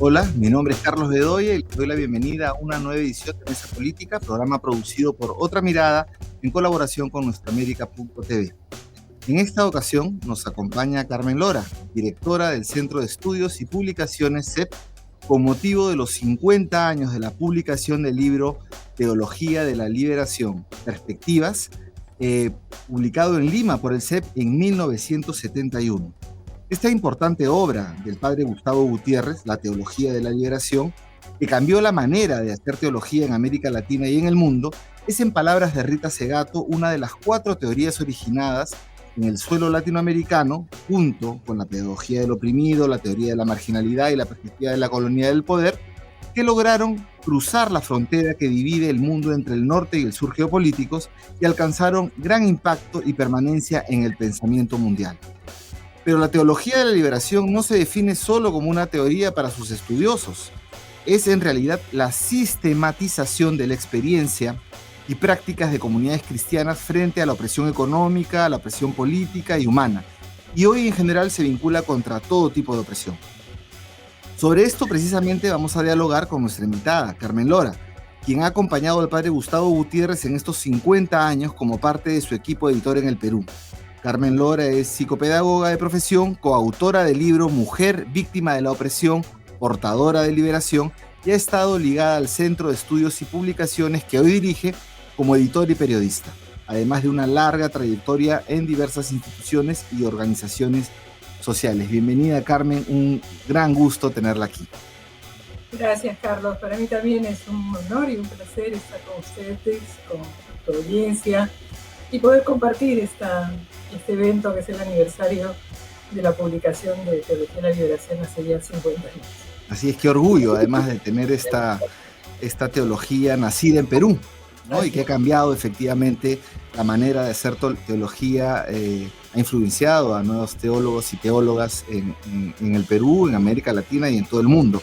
Hola, mi nombre es Carlos Bedoya y les doy la bienvenida a una nueva edición de Mesa Política, programa producido por Otra Mirada en colaboración con nuestraamérica.tv. En esta ocasión nos acompaña Carmen Lora, directora del Centro de Estudios y Publicaciones CEP, con motivo de los 50 años de la publicación del libro Teología de la Liberación, Perspectivas, publicado en Lima por el CEP en 1971. Esta importante obra del padre Gustavo Gutiérrez, La Teología de la Liberación, que cambió la manera de hacer teología en América Latina y en el mundo, es, en palabras de Rita Segato, una de las 4 teorías originadas en el suelo latinoamericano, junto con la pedagogía del oprimido, la teoría de la marginalidad y la perspectiva de la colonia del poder, que lograron cruzar la frontera que divide el mundo entre el norte y el sur geopolíticos y alcanzaron gran impacto y permanencia en el pensamiento mundial. Pero la teología de la liberación no se define solo como una teoría para sus estudiosos. Es en realidad la sistematización de la experiencia y prácticas de comunidades cristianas frente a la opresión económica, a la opresión política y humana. Y hoy en general se vincula contra todo tipo de opresión. Sobre esto precisamente vamos a dialogar con nuestra invitada, Carmen Lora, quien ha acompañado al padre Gustavo Gutiérrez en estos 50 años como parte de su equipo editor en el Perú. Carmen Lora es psicopedagoga de profesión, coautora del libro Mujer, víctima de la opresión, portadora de liberación, y ha estado ligada al Centro de Estudios y Publicaciones que hoy dirige como editor y periodista, además de una larga trayectoria en diversas instituciones y organizaciones sociales. Bienvenida, Carmen, un gran gusto tenerla aquí. Gracias, Carlos. Para mí también es un honor y un placer estar con ustedes, con tu audiencia, y poder compartir este evento que es el aniversario de la publicación de Teología de la Liberación hace ya 50 años. Así es, qué orgullo, además de tener esta teología nacida en Perú, ¿no? Y que ha cambiado efectivamente la manera de hacer teología, ha influenciado a nuevos teólogos y teólogas en el Perú, en América Latina y en todo el mundo.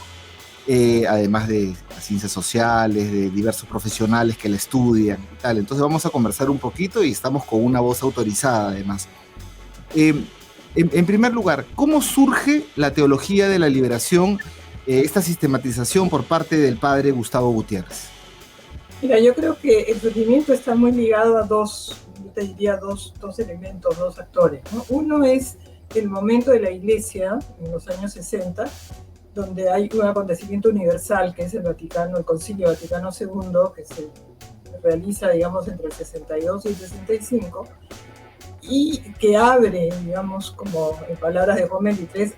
Además de las ciencias sociales, de diversos profesionales que la estudian y tal. Entonces vamos a conversar un poquito y estamos con una voz autorizada además. En primer lugar, ¿cómo surge la teología de la liberación, esta sistematización por parte del padre Gustavo Gutiérrez? Mira, yo creo que el surgimiento está muy ligado a dos elementos, dos actores, ¿no? Uno es el momento de la Iglesia en los años 60, donde hay un acontecimiento universal que es el Concilio Vaticano II, que se realiza, digamos, entre el 62 y el 65, y que abre, digamos, como en palabras de Juan XXIII,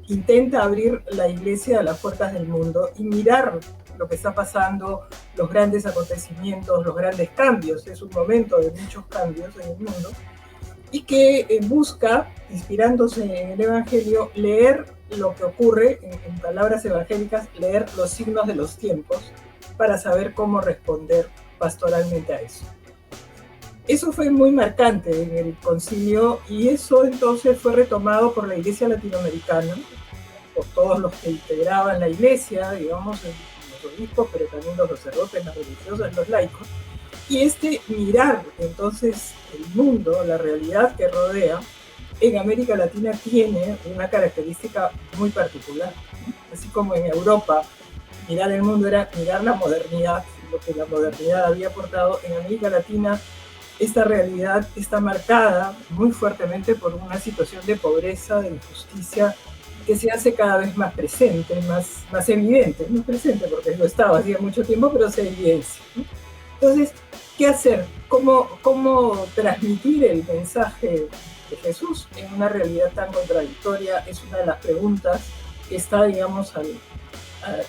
intenta abrir la Iglesia a las puertas del mundo y mirar lo que está pasando, los grandes acontecimientos, los grandes cambios. Es un momento de muchos cambios en el mundo, y que busca, inspirándose en el Evangelio, leer lo que ocurre, en palabras evangélicas, leer los signos de los tiempos para saber cómo responder pastoralmente a eso. Eso fue muy marcante en el concilio, y eso entonces fue retomado por la Iglesia latinoamericana, por todos los que integraban la Iglesia, digamos, los obispos, pero también los sacerdotes, las religiosas, los laicos. Y mirar entonces el mundo, la realidad que rodea, en América Latina tiene una característica muy particular. Así como en Europa mirar el mundo era mirar la modernidad, lo que la modernidad había aportado, en América Latina esta realidad está marcada muy fuertemente por una situación de pobreza, de injusticia, que se hace cada vez más presente, más evidente, no presente porque lo estaba hacía mucho tiempo, pero se evidencia, ¿no? Entonces, ¿qué hacer? ¿Cómo transmitir el mensaje de Jesús en una realidad tan contradictoria? Es una de las preguntas que está, digamos,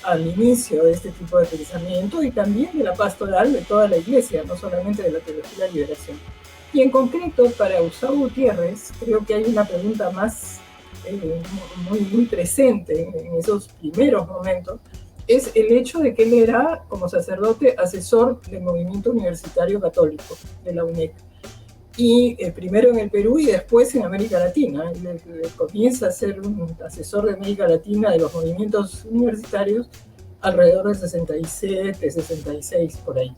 al inicio de este tipo de pensamiento, y también de la pastoral de toda la Iglesia, no solamente de la teología de la liberación. Y en concreto, para Gustavo Gutiérrez, creo que hay una pregunta más muy presente en esos primeros momentos, es el hecho de que él era, como sacerdote, asesor del movimiento universitario católico de la UNEC. Y primero en el Perú y después en América Latina. Él comienza a ser un asesor de América Latina de los movimientos universitarios alrededor del 67, 66, por ahí.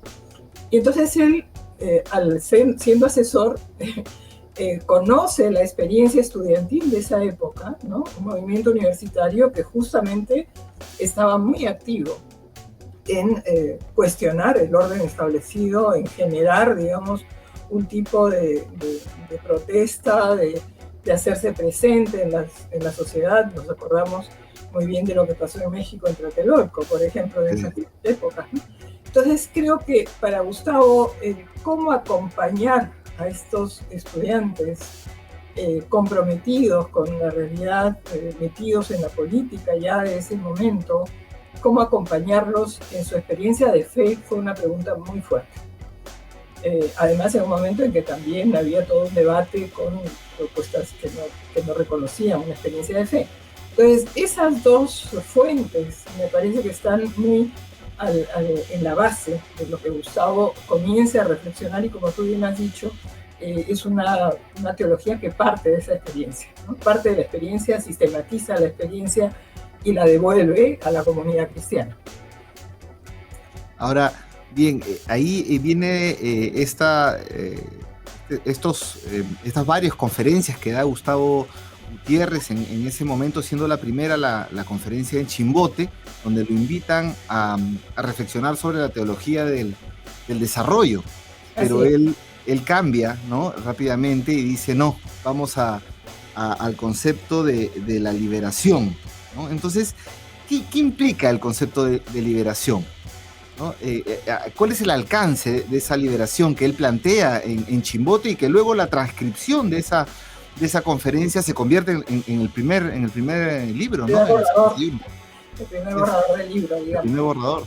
Y entonces él, siendo asesor, conoce la experiencia estudiantil de esa época, ¿no? Un movimiento universitario que justamente estaba muy activo en cuestionar el orden establecido, en generar, digamos, un tipo de protesta, de hacerse presente en la sociedad. Nos acordamos muy bien de lo que pasó en México en Tlatelolco, por ejemplo, en esas épocas, ¿no? Entonces creo que para Gustavo, cómo acompañar a estos estudiantes comprometidos con la realidad, metidos en la política ya de ese momento, cómo acompañarlos en su experiencia de fe, fue una pregunta muy fuerte. Además, en un momento en que también había todo un debate con propuestas que no reconocían una experiencia de fe. Entonces, esas dos fuentes me parece que están muy en la base de lo que Gustavo comience a reflexionar, y como tú bien has dicho, es una teología que parte de esa experiencia, ¿no? Parte de la experiencia, sistematiza la experiencia y la devuelve a la comunidad cristiana. Ahora, bien, ahí viene estas varias conferencias que da Gustavo Gutiérrez en ese momento, siendo la primera la conferencia en Chimbote, donde lo invitan a reflexionar sobre la teología del desarrollo. Pero él cambia, ¿no?, rápidamente, y dice, no, vamos al concepto de la liberación, ¿no? Entonces, ¿qué implica el concepto de liberación? ¿No? ¿Cuál es el alcance de esa liberación que él plantea en Chimbote, y que luego la transcripción de esa conferencia se convierte en el primer libro, ¿no? El primer borrador del libro, digamos. El primer borrador.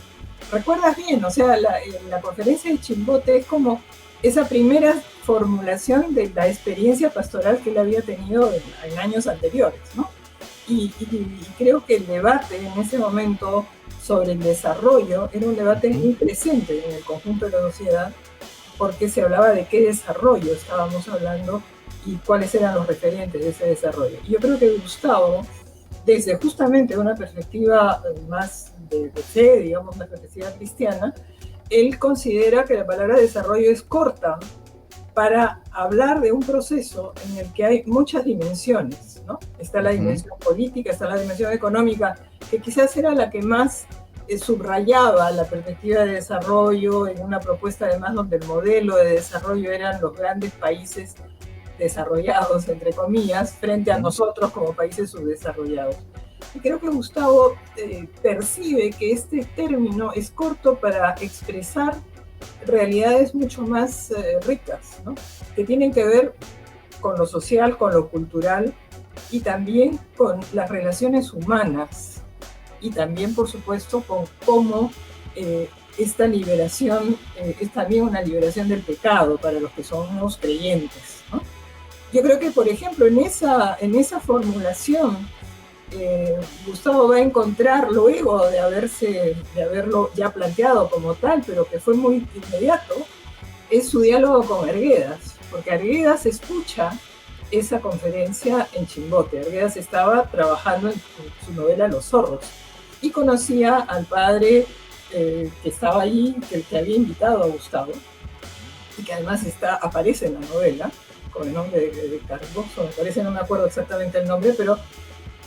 ¿Recuerdas bien? O sea, la conferencia de Chimbote es como esa primera formulación de la experiencia pastoral que él había tenido en años anteriores, ¿no? Y creo que el debate en ese momento sobre el desarrollo era un debate muy presente en el conjunto de la sociedad, porque se hablaba de qué desarrollo estábamos hablando y cuáles eran los referentes de ese desarrollo. Y yo creo que Gustavo, desde justamente una perspectiva más de fe, digamos, una perspectiva cristiana, él considera que la palabra desarrollo es corta para hablar de un proceso en el que hay muchas dimensiones, ¿no? Está la dimensión política, está la dimensión económica, que quizás era la que más subrayaba la perspectiva de desarrollo, en una propuesta además donde el modelo de desarrollo eran los grandes países desarrollados, entre comillas, frente a nosotros como países subdesarrollados. Y creo que Gustavo percibe que este término es corto para expresar realidades mucho más ricas, ¿no?, que tienen que ver con lo social, con lo cultural, y también con las relaciones humanas, y también, por supuesto, con cómo esta liberación es también una liberación del pecado para los que somos creyentes, ¿no? Yo creo que, por ejemplo, en esa formulación, Gustavo va a encontrar, luego de haberlo ya planteado como tal, pero que fue muy inmediato, es su diálogo con Arguedas, porque Arguedas escucha esa conferencia en Chimbote. Arguedas estaba trabajando en su novela Los Zorros y conocía al padre que estaba allí, que había invitado a Gustavo, y que además aparece en la novela con el nombre de Cardoso, me parece, no me acuerdo exactamente el nombre, pero...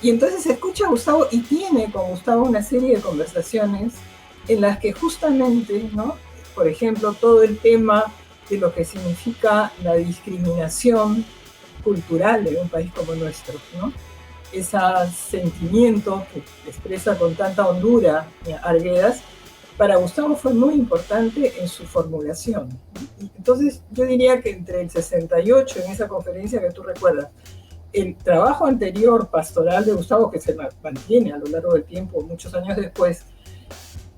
Y entonces escucha a Gustavo y tiene con Gustavo una serie de conversaciones en las que justamente, ¿no?, por ejemplo, todo el tema de lo que significa la discriminación cultural de un país como nuestro, ¿no?, ese sentimiento que expresa con tanta hondura Arguedas, para Gustavo fue muy importante en su formulación. Entonces yo diría que entre el 68, en esa conferencia que tú recuerdas, el trabajo anterior pastoral de Gustavo, que se mantiene a lo largo del tiempo, muchos años después,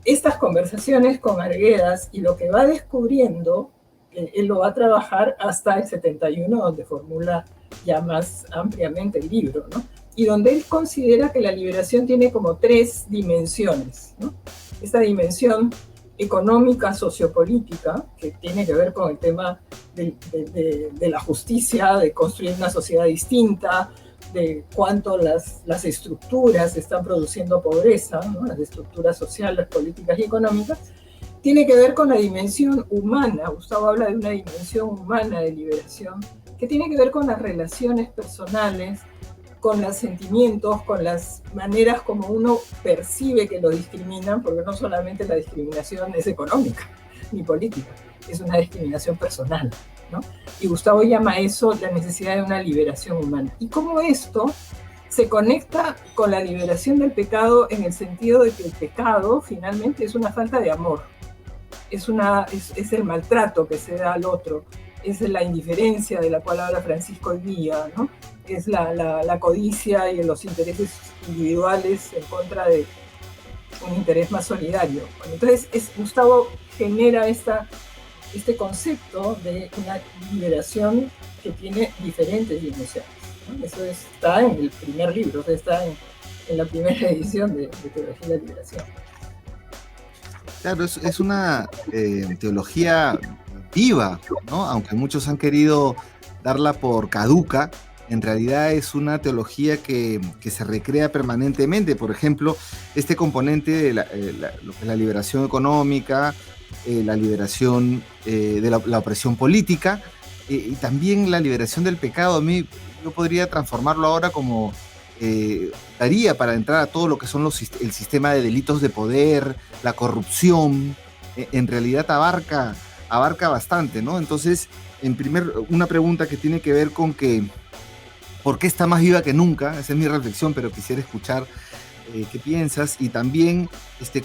estas conversaciones con Arguedas y lo que va descubriendo, él lo va a trabajar hasta el 71, donde formula ya más ampliamente el libro, ¿no? Y donde él considera que la liberación tiene como 3 dimensiones, ¿no? Esta dimensión económica, sociopolítica, que tiene que ver con el tema de la justicia, de construir una sociedad distinta, de cuánto las estructuras están produciendo pobreza, ¿no?, las estructuras sociales, políticas y económicas. Tiene que ver con la dimensión humana. Gustavo habla de una dimensión humana de liberación que tiene que ver con las relaciones personales, con los sentimientos, con las maneras como uno percibe que lo discriminan, porque no solamente la discriminación es económica ni política, es una discriminación personal, ¿no? Y Gustavo llama eso la necesidad de una liberación humana. Y cómo esto se conecta con la liberación del pecado en el sentido de que el pecado finalmente es una falta de amor, es el maltrato que se da al otro, es la indiferencia de la cual habla Francisco hoy día, ¿no? Es la codicia y los intereses individuales en contra de un interés más solidario. Bueno, entonces Gustavo genera este concepto de una liberación que tiene diferentes dimensiones, ¿no? Eso está en el primer libro, o sea, está en la primera edición de Teología de la Liberación. Claro, es una teología viva, ¿no? Aunque muchos han querido darla por caduca, en realidad es una teología que se recrea permanentemente. Por ejemplo, este componente de lo que es la liberación económica, la liberación de la opresión política, y también la liberación del pecado. A mí, yo podría transformarlo ahora como daría para entrar a todo lo que son el sistema de delitos de poder, la corrupción. En realidad abarca bastante, ¿no? Entonces, una pregunta que tiene que ver con que ¿por qué está más viva que nunca? Esa es mi reflexión, pero quisiera escuchar qué piensas, y también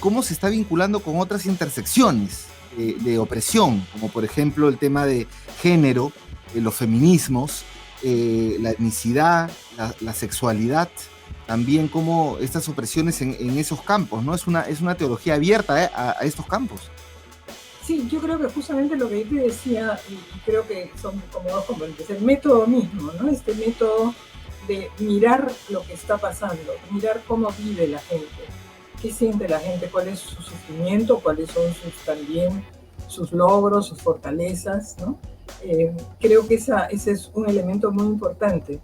cómo se está vinculando con otras intersecciones de opresión, como por ejemplo el tema de género, los feminismos, la etnicidad, la sexualidad, también como estas opresiones en esos campos, ¿no? Es una teología abierta a estos campos. Sí, yo creo que justamente lo que yo te decía, y creo que son como dos componentes, el método mismo, ¿no? Este método de mirar lo que está pasando, mirar cómo vive la gente, qué siente la gente, cuál es su sufrimiento, cuáles son también sus logros, sus fortalezas, ¿no? Creo que ese es un elemento muy importante,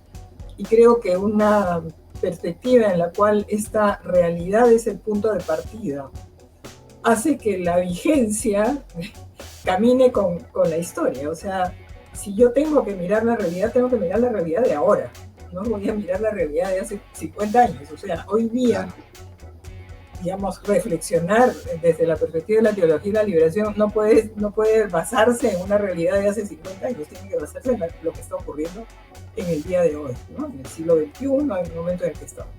y creo que una perspectiva en la cual esta realidad es el punto de partida hace que la vigencia camine con la historia. O sea, si yo tengo que mirar la realidad, tengo que mirar la realidad de ahora, no voy a mirar la realidad de hace 50 años. O sea, hoy día, digamos, reflexionar desde la perspectiva de la teología y la liberación no puede basarse en una realidad de hace 50 años, tiene que basarse en lo que está ocurriendo en el día de hoy, ¿no? En el siglo XXI, en el momento en el que estamos.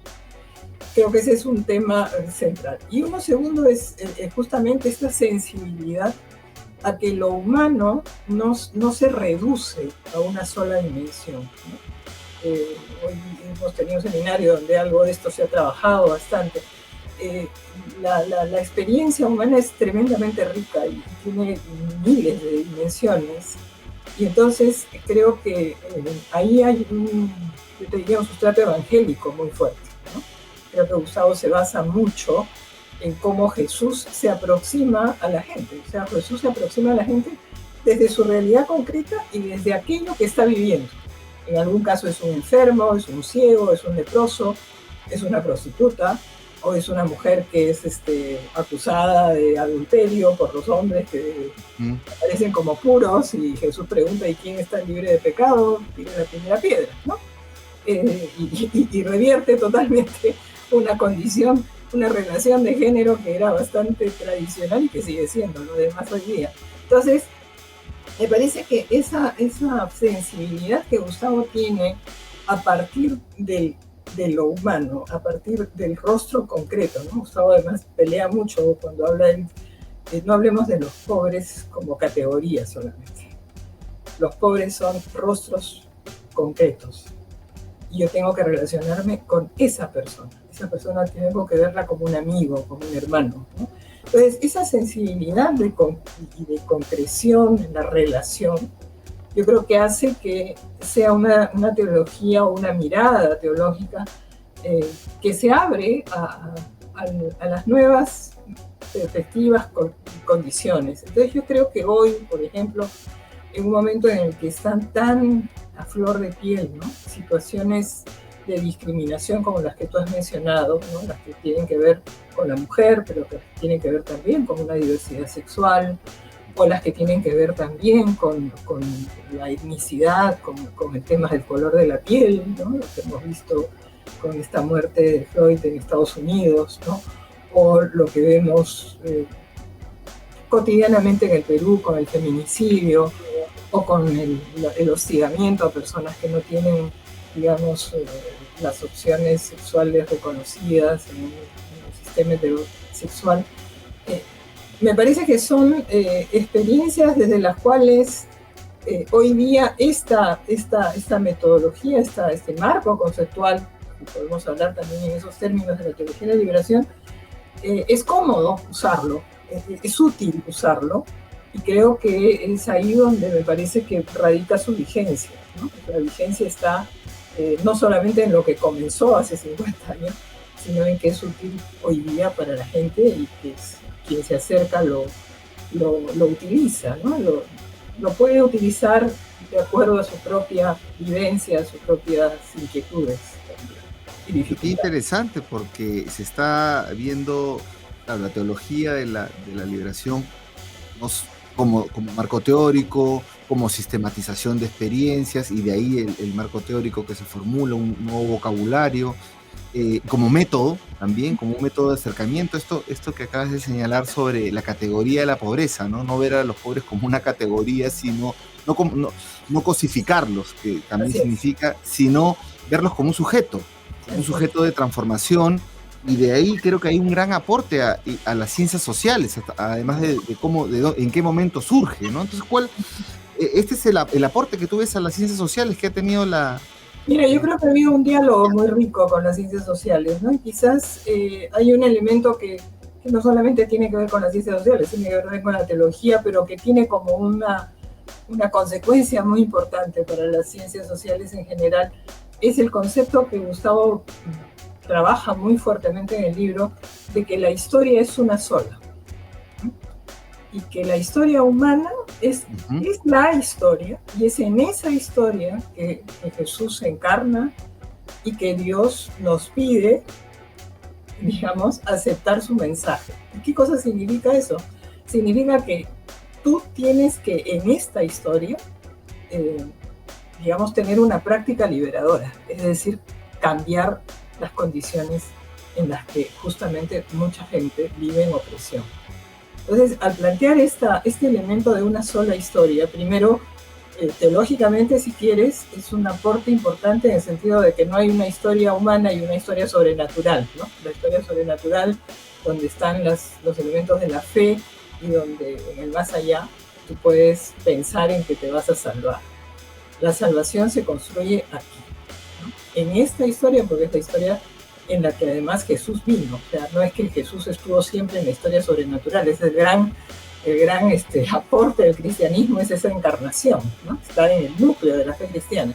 Creo que ese es un tema central. Y uno segundo es justamente esta sensibilidad a que lo humano no se reduce a una sola dimensión, ¿no? Hoy hemos tenido un seminario donde algo de esto se ha trabajado bastante. La experiencia humana es tremendamente rica y tiene miles de dimensiones. Y entonces creo que ahí hay yo te diría, un sustrato evangélico muy fuerte, ¿no? Creo que Gustavo se basa mucho en cómo Jesús se aproxima a la gente. O sea, Jesús se aproxima a la gente desde su realidad concreta y desde aquello que está viviendo. En algún caso es un enfermo, es un ciego, es un leproso, es una prostituta, o es una mujer que es acusada de adulterio por los hombres que aparecen como puros, y Jesús pregunta: ¿y quién está libre de pecado? Tire la primera piedra, ¿no? Y revierte totalmente una condición, una relación de género que era bastante tradicional y que sigue siendo lo demás hoy día. Entonces, me parece que esa sensibilidad que Gustavo tiene a partir de lo humano, a partir del rostro concreto, ¿no? Gustavo además pelea mucho cuando habla de no hablemos de los pobres como categoría solamente. Los pobres son rostros concretos. Y yo tengo que relacionarme con esa persona. Esa persona tengo que verla como un amigo, como un hermano, ¿no? Entonces, esa sensibilidad de concreción en la relación, yo creo que hace que sea una teología o una mirada teológica que se abre a las nuevas perspectivas, condiciones. Entonces, yo creo que hoy, por ejemplo, en un momento en el que están tan a flor de piel, ¿no? Situaciones de discriminación como las que tú has mencionado, ¿no? Las que tienen que ver con la mujer, pero que tienen que ver también con una diversidad sexual, o las que tienen que ver también con la etnicidad, con el tema del color de la piel, ¿no? Lo que hemos visto con esta muerte de Floyd en Estados Unidos, ¿no? O lo que vemos cotidianamente en el Perú con el feminicidio, o con el hostigamiento a personas que no tienen, digamos, las opciones sexuales reconocidas en el sistema heterosexual. Me parece que son experiencias desde las cuales hoy día esta metodología, este marco conceptual, podemos hablar también en esos términos de la teología de la liberación, es cómodo usarlo, es útil usarlo, y creo que es ahí donde me parece que radica su vigencia, ¿no? La vigencia está no solamente en lo que comenzó hace 50 años, sino en que es útil hoy día para la gente y que quien se acerca lo utiliza, ¿no? Lo puede utilizar de acuerdo a su propia vivencia, a sus propias inquietudes también. Qué interesante, porque se está viendo, claro, la teología de la liberación como marco teórico, como sistematización de experiencias, y de ahí el marco teórico que se formula, un nuevo vocabulario, como método también, como un método de acercamiento. Esto que acabas de señalar sobre la categoría de la pobreza, ¿no? No ver a los pobres como una categoría, sino no cosificarlos, que también significa, sino verlos como un sujeto de transformación. Y de ahí creo que hay un gran aporte a las ciencias sociales, además de en qué momento surge, ¿no? Entonces, este es el aporte que tú ves a las ciencias sociales que ha tenido la... Mira, yo creo que ha habido un diálogo muy rico con las ciencias sociales, ¿no? Y quizás hay un elemento que no solamente tiene que ver con las ciencias sociales, tiene que ver con la teología, pero que tiene como una consecuencia muy importante para las ciencias sociales en general. Es el concepto que Gustavo trabaja muy fuertemente en el libro, de que la historia es una sola, ¿no? Y que la historia humana es la historia, y es en esa historia que Jesús se encarna y que Dios nos pide, digamos, aceptar su mensaje. ¿Y qué cosa significa eso? Significa que tú tienes que en esta historia, digamos, tener una práctica liberadora, es decir, cambiar las condiciones en las que justamente mucha gente vive en opresión. Entonces, al plantear este elemento de una sola historia, primero, teológicamente, si quieres, es un aporte importante en el sentido de que no hay una historia humana y una historia sobrenatural, ¿no? La historia sobrenatural, donde están los elementos de la fe y donde en el más allá tú puedes pensar en que te vas a salvar. La salvación se construye aquí, ¿no? En esta historia, porque es la historia en la que además Jesús vino. O sea, no es que Jesús estuvo siempre en la historia sobrenatural, es el gran aporte del cristianismo, es esa encarnación, ¿no? Estar en el núcleo de la fe cristiana.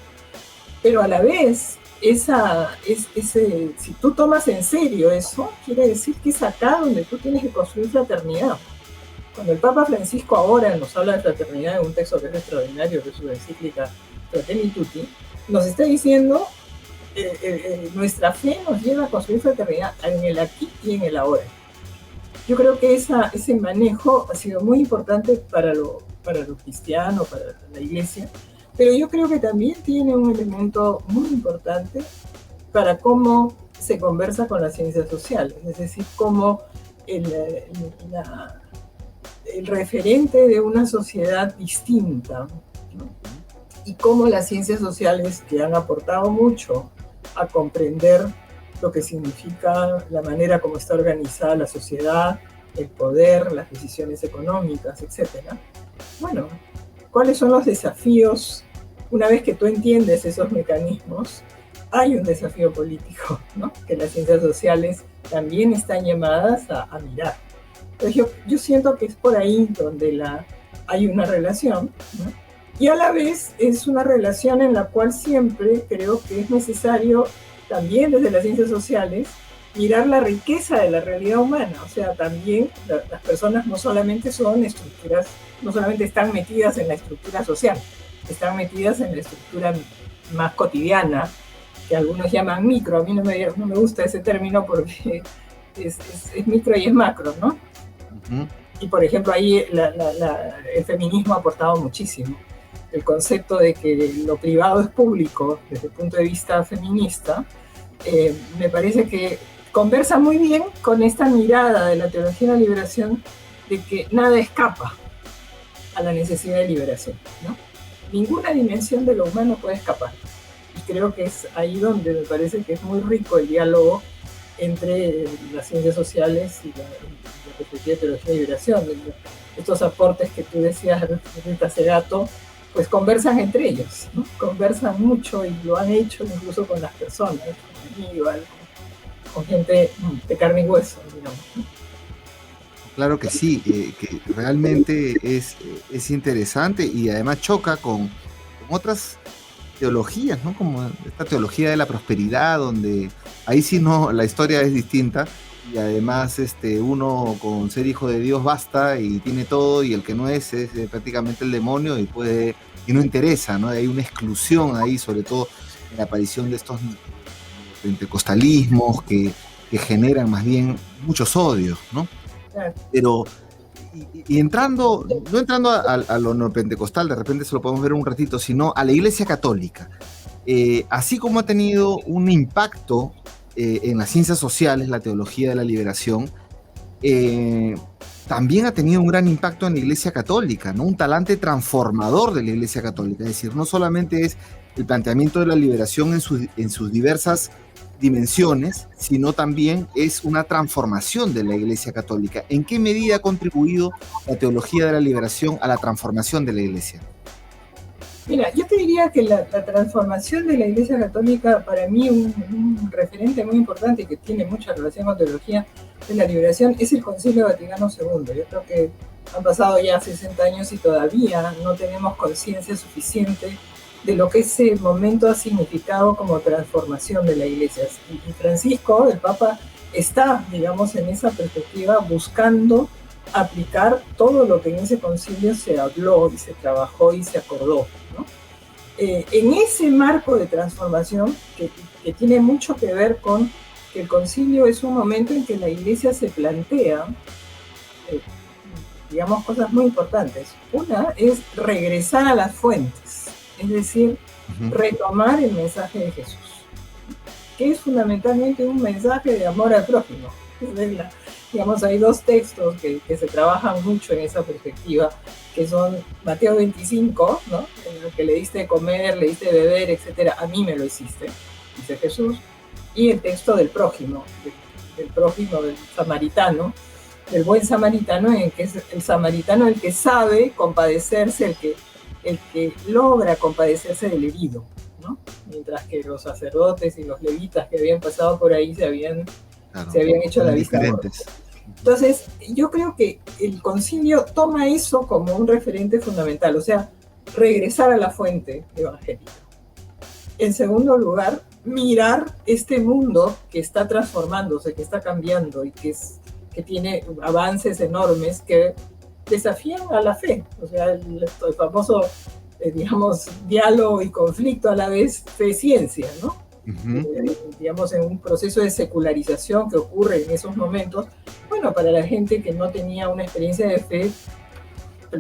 Pero a la vez, si tú tomas en serio eso, quiere decir que es acá donde tú tienes que construir fraternidad. Cuando el Papa Francisco ahora nos habla de fraternidad en un texto que es extraordinario, que es su encíclica Fratelli Tutti, nos está diciendo nuestra fe nos lleva a construir fraternidad en el aquí y en el ahora. Yo creo que ese manejo ha sido muy importante para lo cristiano, para la iglesia, pero yo creo que también tiene un elemento muy importante para cómo se conversa con las ciencias sociales, es decir, cómo el referente de una sociedad distinta, ¿no? Y cómo las ciencias sociales, que han aportado mucho a comprender lo que significa la manera como está organizada la sociedad, el poder, las decisiones económicas, etc. Bueno, ¿cuáles son los desafíos? Una vez que tú entiendes esos mecanismos, hay un desafío político, ¿no? Que las ciencias sociales también están llamadas a mirar. Entonces yo siento que es por ahí donde hay una relación, ¿no? Y a la vez es una relación en la cual siempre creo que es necesario, también desde las ciencias sociales, mirar la riqueza de la realidad humana. O sea, también las personas no solamente son estructuras, no solamente están metidas en la estructura social, están metidas en la estructura más cotidiana, que algunos llaman micro. A mí no me gusta ese término porque es micro y es macro, ¿no? Y por ejemplo, ahí el feminismo ha aportado muchísimo. El concepto de que lo privado es público desde el punto de vista feminista, me parece que conversa muy bien con esta mirada de la teología de la liberación de que nada escapa a la necesidad de liberación, ¿no? Ninguna dimensión de lo humano puede escapar. Y creo que es ahí donde me parece que es muy rico el diálogo entre las ciencias sociales y la perspectiva de teología de liberación. Estos aportes que tú decías, Rita Segato, pues conversan entre ellos, ¿no? Conversan mucho y lo han hecho incluso con las personas, con Aníbal, con gente de carne y hueso, digamos, ¿no? Claro que sí, que realmente es interesante y además choca con otras teologías, ¿no? Como esta teología de la prosperidad, donde ahí sí no, la historia es distinta y además uno con ser hijo de Dios basta y tiene todo y el que no es prácticamente el demonio y no interesa, ¿no? Hay una exclusión ahí, sobre todo en la aparición de estos pentecostalismos que generan más bien muchos odios, ¿no? Pero, y entrando, no entrando a lo neopentecostal, de repente se lo podemos ver un ratito, sino a la Iglesia Católica. Así como ha tenido un impacto en las ciencias sociales, la teología de la liberación, también ha tenido un gran impacto en la Iglesia Católica, ¿no? Un talante transformador de la Iglesia Católica. Es decir, no solamente es el planteamiento de la liberación en sus diversas dimensiones, sino también es una transformación de la Iglesia Católica. ¿En qué medida ha contribuido la teología de la liberación a la transformación de la Iglesia? Mira, yo te diría que la transformación de la Iglesia Católica, para mí un referente muy importante y que tiene mucha relación con teología de la liberación es el Concilio Vaticano II. Yo creo que han pasado ya 60 años y todavía no tenemos conciencia suficiente de lo que ese momento ha significado como transformación de la Iglesia. Y Francisco, el Papa, está, digamos, en esa perspectiva buscando aplicar todo lo que en ese concilio se habló y se trabajó y se acordó, ¿no? En ese marco de transformación que tiene mucho que ver con que el concilio es un momento en que la Iglesia se plantea, digamos, cosas muy importantes. Una es regresar a las fuentes, es decir, retomar el mensaje de Jesús, que es fundamentalmente un mensaje de amor al prójimo. Digamos, hay dos textos que se trabajan mucho en esa perspectiva, que son Mateo 25, ¿no? En el que le diste de comer, le diste de beber, etcétera, a mí me lo hiciste, dice Jesús, y el texto del prójimo, del samaritano, del buen samaritano, en que es el samaritano el que sabe compadecerse, el que logra compadecerse del herido, ¿no? Mientras que los sacerdotes y los levitas que habían pasado por ahí se habían hecho la vista gorda. Entonces, yo creo que el concilio toma eso como un referente fundamental, o sea, regresar a la fuente evangélica. En segundo lugar, mirar este mundo que está transformándose, que está cambiando y que tiene avances enormes que desafían a la fe. O sea, el famoso, digamos, diálogo y conflicto a la vez fe-ciencia, ¿no? Digamos, en un proceso de secularización que ocurre en esos momentos, bueno, para la gente que no tenía una experiencia de fe,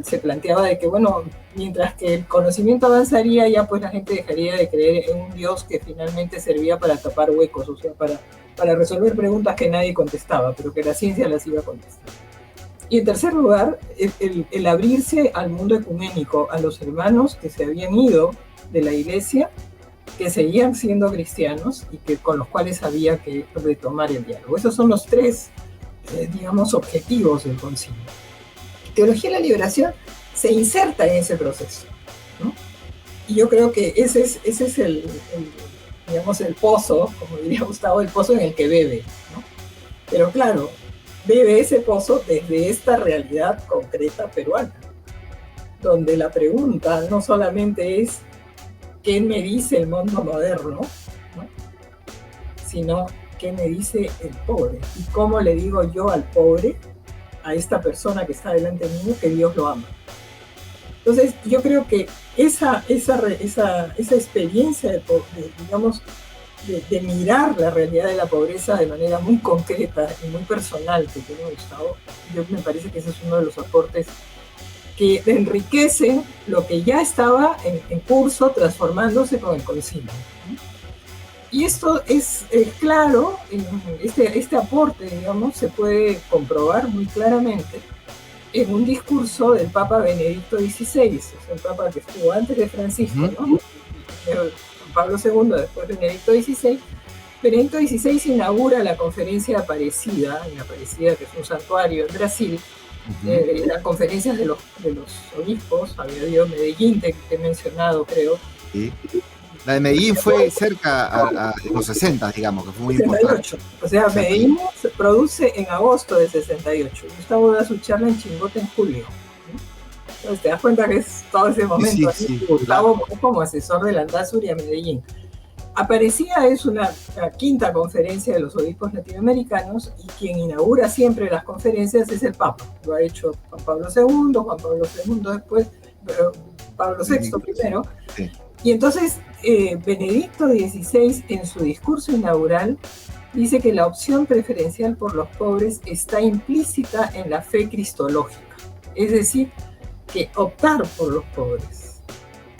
se planteaba de que, bueno, mientras que el conocimiento avanzaría, ya pues la gente dejaría de creer en un Dios que finalmente servía para tapar huecos, o sea, para resolver preguntas que nadie contestaba, pero que la ciencia las iba a contestar. Y en tercer lugar, el abrirse al mundo ecuménico, a los hermanos que se habían ido de la iglesia, que seguían siendo cristianos y con los cuales había que retomar el diálogo. Esos son los tres, digamos, objetivos del concilio. Teología de la liberación se inserta en ese proceso, ¿no? Y yo creo que ese es digamos, el pozo, como diría Gustavo, el pozo en el que bebe, ¿no? Pero claro, bebe ese pozo desde esta realidad concreta peruana, donde la pregunta no solamente es ¿qué me dice el mundo moderno?, ¿no?, sino ¿qué me dice el pobre? ¿Y cómo le digo yo al pobre, a esta persona que está delante mío, que Dios lo ama? Entonces, yo creo que esa experiencia, digamos, de mirar la realidad de la pobreza de manera muy concreta y muy personal que tiene Gustavo. Yo me parece que ese es uno de los aportes que enriquecen lo que ya estaba en curso, transformándose con el concilio. Y esto es claro, este aporte, digamos, se puede comprobar muy claramente en un discurso del Papa Benedicto XVI, es el Papa que estuvo antes de Francisco, ¿no? Pablo II, después Benedicto XVI. Benedicto XVI inaugura la conferencia de Aparecida, en Aparecida, que es un santuario en Brasil, las conferencias de los obispos. Había habido Medellín, te he mencionado, creo. Sí. La de Medellín fue cerca a los 60, digamos, que fue muy 68. Importante. O sea, Medellín se produce en agosto de 68. Gustavo da su charla en Chimbote en julio. Entonces te das cuenta que es todo ese momento. Sí, Gustavo como asesor de la Andásuri a Medellín. Aparecida es la quinta conferencia de los obispos latinoamericanos, y quien inaugura siempre las conferencias es el Papa. Lo ha hecho Juan Pablo II, Juan Pablo II después, Pablo VI primero. Sí. Y entonces Benedicto XVI, en su discurso inaugural, dice que la opción preferencial por los pobres está implícita en la fe cristológica. Es decir, que optar por los pobres,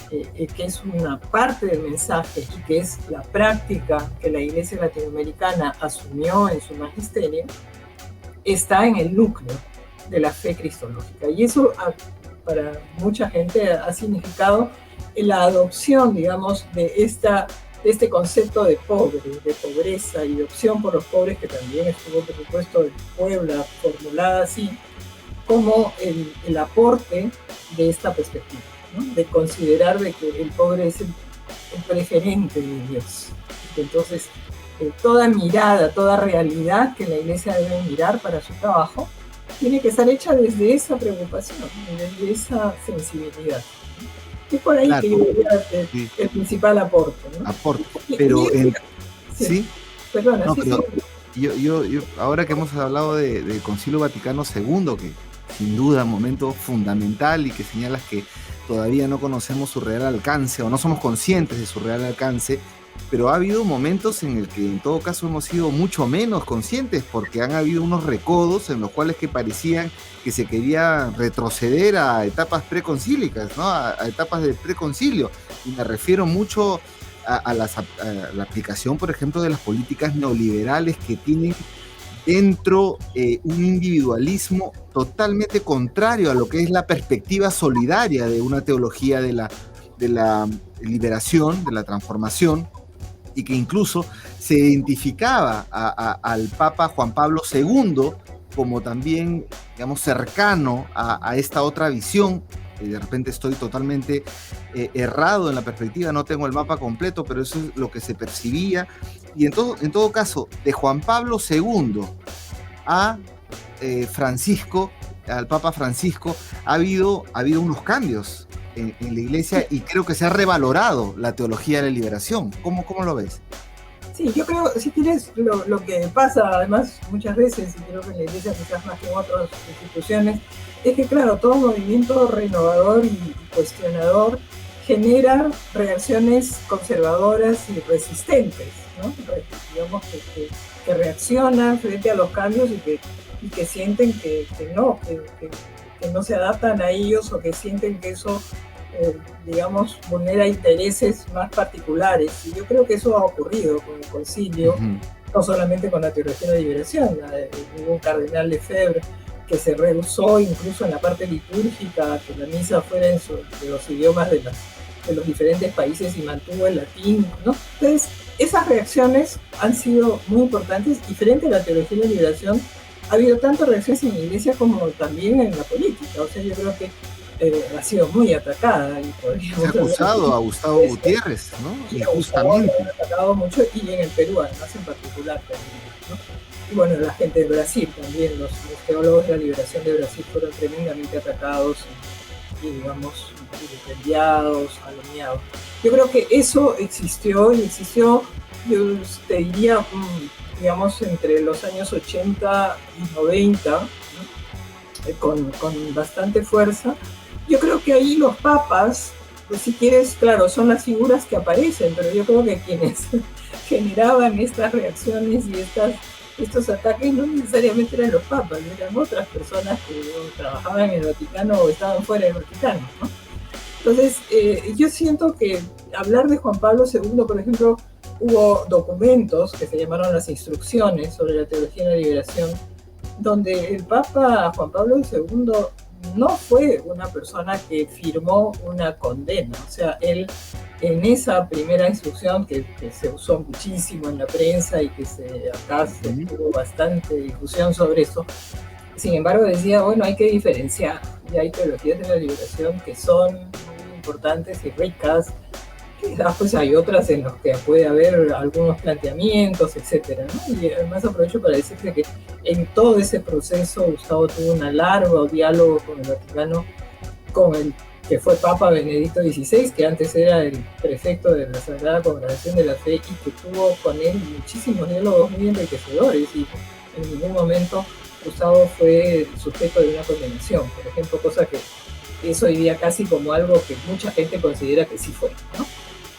que es una parte del mensaje y que es la práctica que la Iglesia latinoamericana asumió en su magisterio, está en el núcleo de la fe cristológica. Y eso para mucha gente ha significado la adopción, digamos, de este concepto de pobre, de pobreza y de opción por los pobres, que también estuvo, por supuesto, en Puebla formulada así, como el aporte de esta perspectiva, ¿no? De considerar de que el pobre es el preferente de Dios. Entonces, toda mirada, toda realidad que la Iglesia debe mirar para su trabajo, tiene que estar hecha desde esa preocupación, desde esa sensibilidad. Es por ahí, claro, que yo diría el principal aporte, ¿no? Aporte, pero sí. Perdona, no, sí, pero sí. Yo, ahora que hemos hablado del Concilio Vaticano II, que sin duda un momento fundamental y que señalas que todavía no conocemos su real alcance o no somos conscientes de su real alcance, pero ha habido momentos en el que en todo caso hemos sido mucho menos conscientes, porque han habido unos recodos en los cuales que parecían que se quería retroceder a etapas preconcílicas, ¿no? A etapas del preconcilio, y me refiero mucho a la aplicación, por ejemplo, de las políticas neoliberales que tienen dentro un individualismo totalmente contrario a lo que es la perspectiva solidaria de una teología de la liberación, de la transformación, y que incluso se identificaba al Papa Juan Pablo II como también, digamos, cercano a esta otra visión. De repente estoy totalmente errado en la perspectiva, no tengo el mapa completo, pero eso es lo que se percibía. Y en todo caso, de Juan Pablo II a Francisco, al Papa Francisco, ha habido unos cambios en la Iglesia, y creo que se ha revalorado la teología de la liberación. ¿Cómo lo ves? Sí, yo creo, si quieres, lo que pasa además muchas veces, y creo que en la Iglesia quizás más que en otras instituciones, es que claro, todo movimiento renovador y cuestionador genera reacciones conservadoras y resistentes, ¿no? Digamos que reaccionan frente a los cambios y que sienten que no se adaptan a ellos, o que sienten que eso, digamos, vulnera intereses más particulares. Y yo creo que eso ha ocurrido con el concilio, no solamente con la teología de la liberación. Hubo un cardenal Lefebvre que se rehusó incluso en la parte litúrgica que la misa fuera de los idiomas de los diferentes países, y mantuvo el latín, ¿no? Entonces, esas reacciones han sido muy importantes, y frente a la teología de la liberación ha habido tantas reacciones en la Iglesia como también en la política. O sea, yo creo que ha sido muy atacada. Y se ha acusado a Gustavo Gutiérrez, ¿no? Y justamente ha atacado mucho, y en el Perú además en particular también, ¿no? Y bueno, la gente de Brasil también, los teólogos de la liberación de Brasil fueron tremendamente atacados y digamos, vilipendiados, calumniados. Yo creo que eso existió, yo te diría, digamos, entre los años 80 y 90, ¿no? con bastante fuerza. Yo creo que ahí los papas, pues si quieres, claro, son las figuras que aparecen, pero yo creo que quienes generaban estas reacciones y estos ataques no necesariamente eran los papas, eran otras personas que trabajaban en el Vaticano o estaban fuera del Vaticano, ¿no? Entonces, yo siento que hablar de Juan Pablo II, por ejemplo, hubo documentos que se llamaron las instrucciones sobre la teología de la liberación, donde el Papa Juan Pablo II no fue una persona que firmó una condena. O sea, él en esa primera instrucción que se usó muchísimo en la prensa y que acá se tuvo bastante difusión sobre eso, sin embargo decía, bueno, hay que diferenciar, y hay teologías de la liberación que son muy importantes y ricas, quizás pues hay otras en las que puede haber algunos planteamientos, etcétera, ¿no? Y además aprovecho para decirte que en todo ese proceso Gustavo tuvo un largo diálogo con el Vaticano, con el que fue Papa Benedicto XVI, que antes era el prefecto de la Sagrada Congregación de la Fe, y que tuvo con él muchísimos diálogos muy enriquecedores, y en ningún momento Gustavo fue sujeto de una condenación, por ejemplo, cosa que es hoy día casi como algo que mucha gente considera que sí fue, ¿no?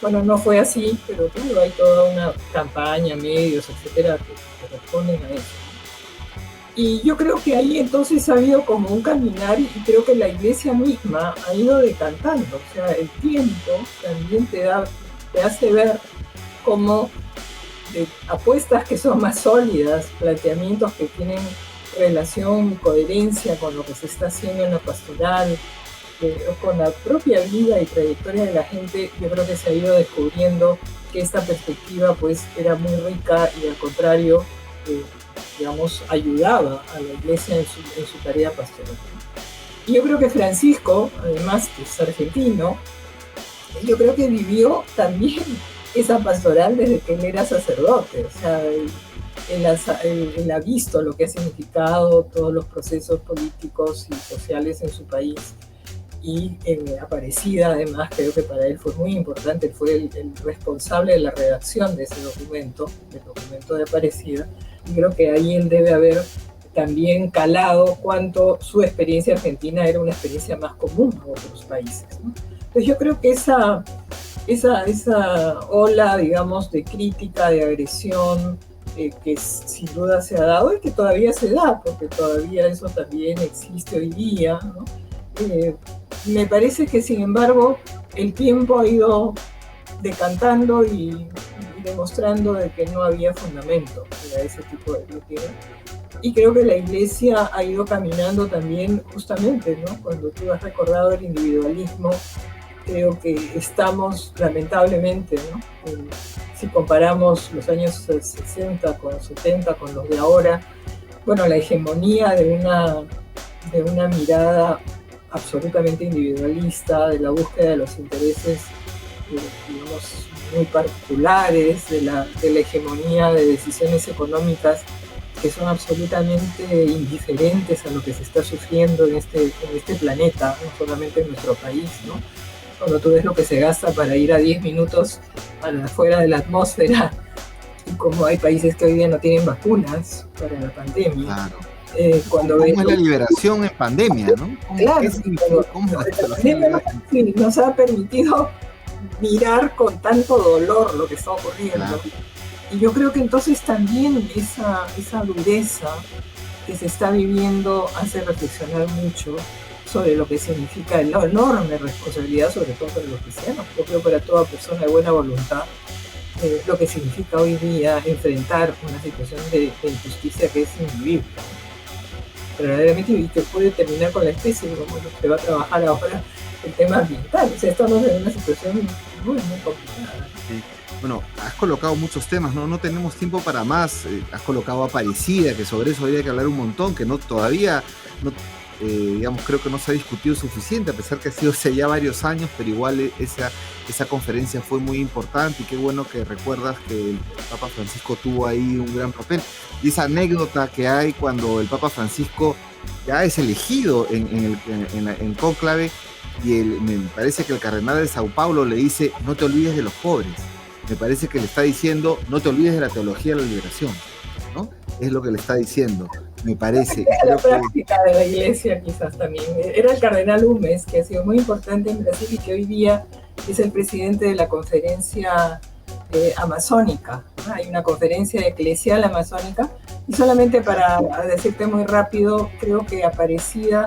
Bueno, no fue así, pero claro, hay toda una campaña, medios, etcétera, que responden a eso. Y yo creo que ahí entonces ha habido como un caminar, y creo que la Iglesia misma ha ido decantando. O sea, el tiempo también te hace ver cómo de apuestas que son más sólidas, planteamientos que tienen relación, coherencia con lo que se está haciendo en la pastoral, con la propia vida y trayectoria de la gente, yo creo que se ha ido descubriendo que esta perspectiva pues era muy rica y al contrario, digamos, ayudaba a la Iglesia en su tarea pastoral. Y yo creo que Francisco, además que es argentino, yo creo que vivió también esa pastoral desde que él era sacerdote. O sea, él ha visto lo que ha significado todos los procesos políticos y sociales en su país. Y Aparecida, además, creo que para él fue muy importante, él fue el responsable de la redacción de ese documento, del documento de Aparecida, y creo que ahí él debe haber también calado cuánto su experiencia argentina era una experiencia más común a otros países, ¿no? Entonces yo creo que esa ola, digamos, de crítica, de agresión, que sin duda se ha dado y que todavía se da, porque todavía eso también existe hoy día, ¿no? Me parece que, sin embargo, el tiempo ha ido decantando y demostrando de que no había fundamento para ese tipo de crítica. Y creo que la Iglesia ha ido caminando también justamente, ¿no? Cuando tú has recordado el individualismo, creo que estamos, lamentablemente, ¿no? Si comparamos los años 60 con los 70, con los de ahora, bueno, la hegemonía de una mirada absolutamente individualista, de la búsqueda de los intereses, digamos, muy particulares, de la hegemonía de decisiones económicas que son absolutamente indiferentes a lo que se está sufriendo en este planeta, no solamente en nuestro país, ¿no? Cuando tú ves lo que se gasta para ir a 10 minutos afuera de la atmósfera, y como hay países que hoy día no tienen vacunas para la pandemia. Claro. Cuando ¿Cómo es la liberación en pandemia, no? Claro, la pandemia nos ha permitido mirar con tanto dolor lo que está ocurriendo. Claro. Y yo creo que entonces también esa dureza que se está viviendo hace reflexionar mucho sobre lo que significa la enorme responsabilidad, sobre todo para los cristianos, yo creo para toda persona de buena voluntad, lo que significa hoy día enfrentar una situación de injusticia que es invivible. Verdaderamente, y que puede terminar con la especie, como lo que va a trabajar ahora el tema ambiental. O sea, estamos en una situación muy, muy complicada. Sí. Bueno, has colocado muchos temas, no tenemos tiempo para más. Has colocado Aparecida, que sobre eso habría que hablar un montón, que todavía digamos, creo que no se ha discutido suficiente, a pesar que ha sido hace ya varios años, pero igual esa conferencia fue muy importante, y qué bueno que recuerdas que el Papa Francisco tuvo ahí un gran papel. Y esa anécdota que hay cuando el Papa Francisco ya es elegido en cónclave, y me parece que el cardenal de Sao Paulo le dice: no te olvides de los pobres. Me parece que le está diciendo: no te olvides de la teología de la liberación, ¿no? Es lo que le está diciendo, me parece. La práctica de la Iglesia quizás también. Era el cardenal Humes, que ha sido muy importante en Brasil y que hoy día es el presidente de la Conferencia amazónica, ¿no? Hay una conferencia eclesial amazónica, y solamente para decirte muy rápido, creo que Aparecida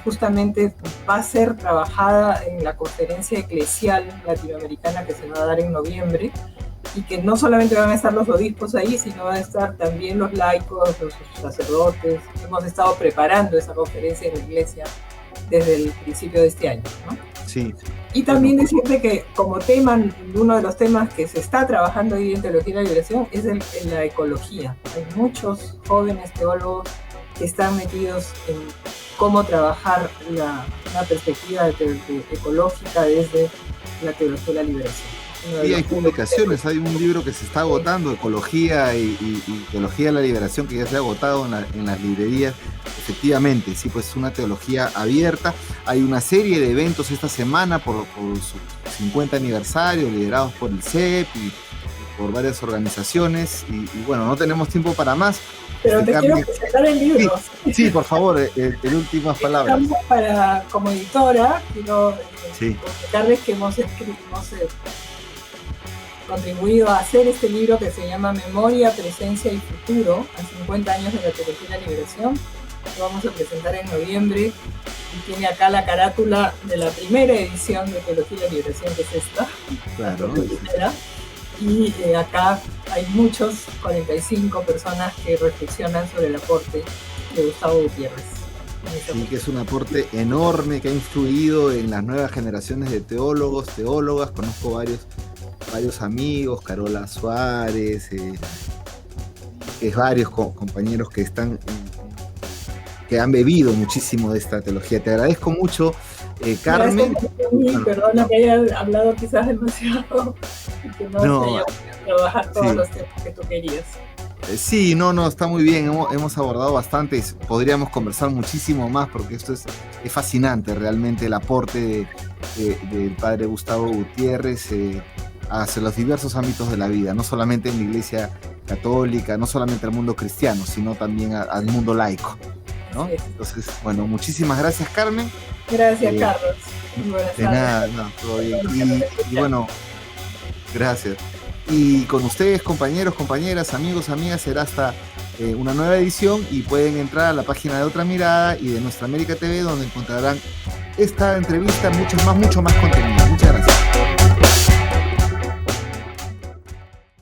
justamente va a ser trabajada en la conferencia eclesial latinoamericana que se va a dar en noviembre, y que no solamente van a estar los obispos ahí, sino van a estar también los laicos, los sacerdotes. Hemos estado preparando esa conferencia en la iglesia desde el principio de este año, ¿no? Sí. Y también decirte que como tema, uno de los temas que se está trabajando hoy en Teología de la Liberación es la ecología. Hay muchos jóvenes teólogos que están metidos en cómo trabajar una perspectiva ecológica desde la Teología de la Liberación. Sí, hay publicaciones, hay un libro que se está agotando, Ecología y Teología de la Liberación, que ya se ha agotado en las librerías. Efectivamente, sí, pues es una teología abierta. Hay una serie de eventos esta semana por su 50 aniversario, liderados por el CEP y por varias organizaciones. Y bueno, no tenemos tiempo para más. Pero te quiero presentar el libro. Sí, por favor, el últimas palabras. Como editora, quiero comentarles que hemos contribuido a hacer este libro que se llama Memoria, Presencia y Futuro, a 50 años de la Teología de la Liberación. Lo vamos a presentar en noviembre, y tiene acá la carátula de la primera edición de Teología de la Liberación, que es esta. Claro. Y acá hay 45 personas que reflexionan sobre el aporte de Gustavo Gutiérrez. Sí, que es un aporte enorme que ha influido en las nuevas generaciones de teólogos, teólogas. Conozco varios amigos, Carola Suárez, varios compañeros que han bebido muchísimo de esta teología. Te agradezco mucho, Carmen. Perdona que haya hablado quizás demasiado y que no se haya podido trabajar todos los temas que tú querías. Sí, no, está muy bien, hemos abordado bastante y podríamos conversar muchísimo más, porque esto es fascinante realmente, el aporte del padre Gustavo Gutiérrez hacia los diversos ámbitos de la vida, no solamente en la Iglesia Católica, no solamente al mundo cristiano, sino también al mundo laico, ¿no? Entonces, bueno, muchísimas gracias, Carmen. Gracias, Carlos. Muy buenas tardes. De nada, todo bien. Y bueno, gracias. Y con ustedes, compañeros, compañeras, amigos, amigas, será hasta una nueva edición, y pueden entrar a la página de Otra Mirada y de Nuestra América TV, donde encontrarán esta entrevista, mucho más contenido. Muchas gracias.